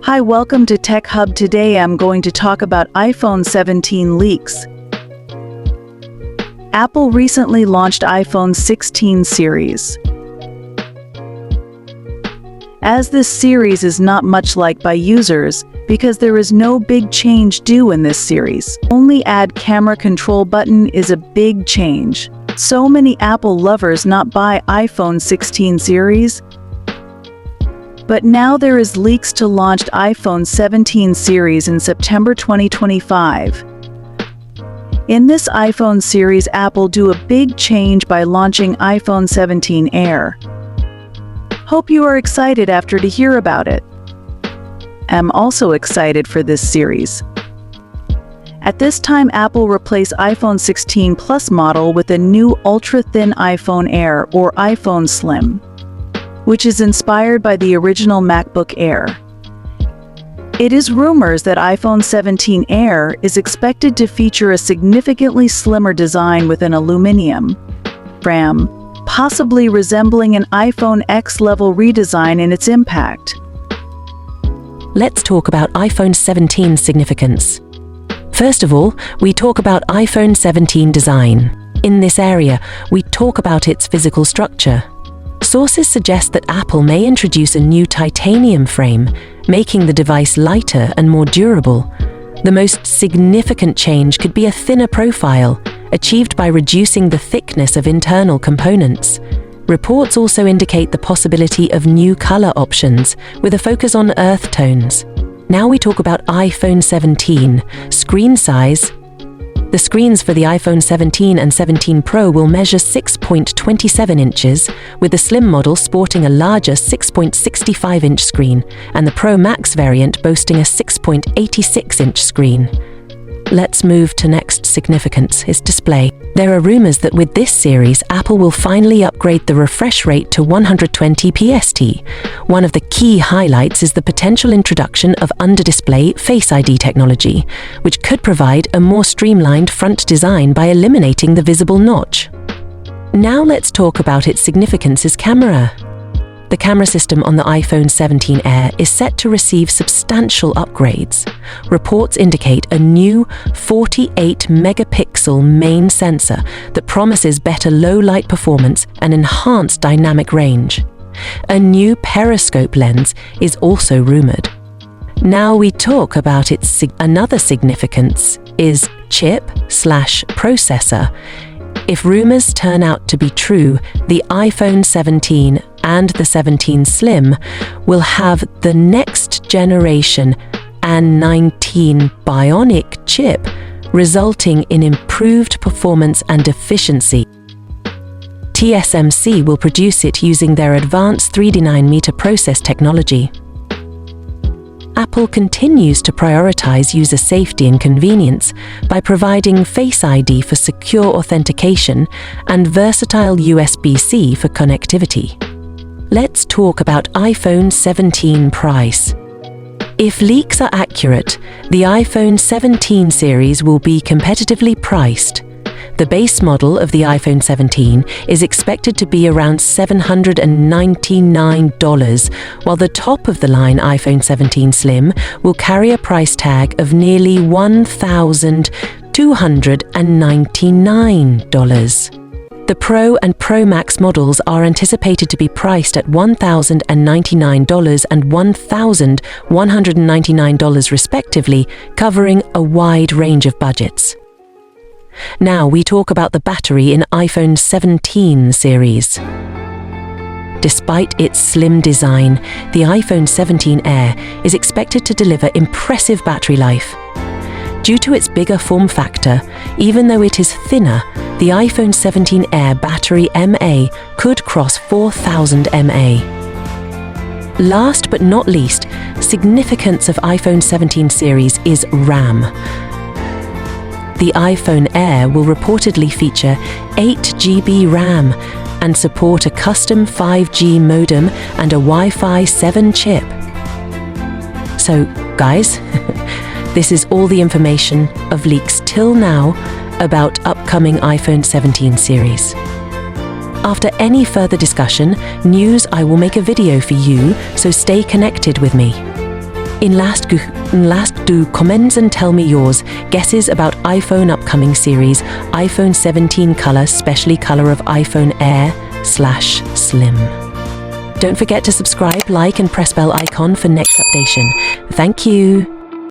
Hi, welcome to Tech Hub. Today I'm going to talk about iPhone 17 leaks. Apple recently launched iPhone 16 series. As this series is not much liked by users because there is no big change due in this series. Only add camera control button is a big change. So many Apple lovers not buy iPhone 16 series. But now there is leaks to launch iPhone 17 series in September 2025. In this iPhone series, Apple do a big change by launching iPhone 17 Air. Hope you are excited after to hear about it. I'm also excited for this series. At this time, Apple replaced iPhone 16 Plus model with a new ultra-thin iPhone Air or iPhone Slim, which is inspired by the original MacBook Air. It is rumors that iPhone 17 Air is expected to feature a significantly slimmer design with an aluminum RAM, possibly resembling an iPhone X level redesign in its impact. Let's talk about iPhone 17's significance. First of all, we talk about iPhone 17 design. In this area, we talk about its physical structure. Sources suggest that Apple may introduce a new titanium frame, making the device lighter and more durable. The most significant change could be a thinner profile, achieved by reducing the thickness of internal components. Reports also indicate the possibility of new color options, with a focus on earth tones. Now we talk about iPhone 17. Screen size. The screens for the iPhone 17 and 17 Pro will measure 6.27 inches, with the Slim model sporting a larger 6.65-inch screen, and the Pro Max variant boasting a 6.86-inch screen. Let's move to next significance, its display. There are rumors that with this series, Apple will finally upgrade the refresh rate to 120 PST. One of the key highlights is the potential introduction of under-display Face ID technology, which could provide a more streamlined front design by eliminating the visible notch. Now let's talk about its significance's camera. The camera system on the iPhone 17 Air is set to receive substantial upgrades. Reports indicate a new 48-megapixel main sensor that promises better low-light performance and enhanced dynamic range. A new periscope lens is also rumored. Now we talk about its another significance is chip/processor. If rumors turn out to be true, the iPhone 17 and the 17 Slim will have the next generation A19 Bionic chip, resulting in improved performance and efficiency. TSMC will produce it using their advanced 3D9 process technology. Apple continues to prioritize user safety and convenience by providing Face ID for secure authentication and versatile USB-C for connectivity. Let's talk about iPhone 17 price. If leaks are accurate, the iPhone 17 series will be competitively priced. The base model of the iPhone 17 is expected to be around $799, while the top-of-the-line iPhone 17 Slim will carry a price tag of nearly $1,299. The Pro and Pro Max models are anticipated to be priced at $1,099 and $1,199 respectively, covering a wide range of budgets. Now we talk about the battery in iPhone 17 series. Despite its slim design, the iPhone 17 Air is expected to deliver impressive battery life. Due to its bigger form factor, even though it is thinner, the iPhone 17 Air battery mAh could cross 4,000 mAh. Last but not least, significance of iPhone 17 series is RAM. The iPhone Air will reportedly feature 8 GB RAM and support a custom 5G modem and a Wi-Fi 7 chip. So, guys, this is all the information of leaks till now about upcoming iPhone 17 series. After any further discussion, news, I will make a video for you, so stay connected with me. do comments and tell me yours. Guesses about iPhone upcoming series, iPhone 17 color, specially color of iPhone Air/Slim. Don't forget to subscribe, like and press bell icon for next updation. Thank you.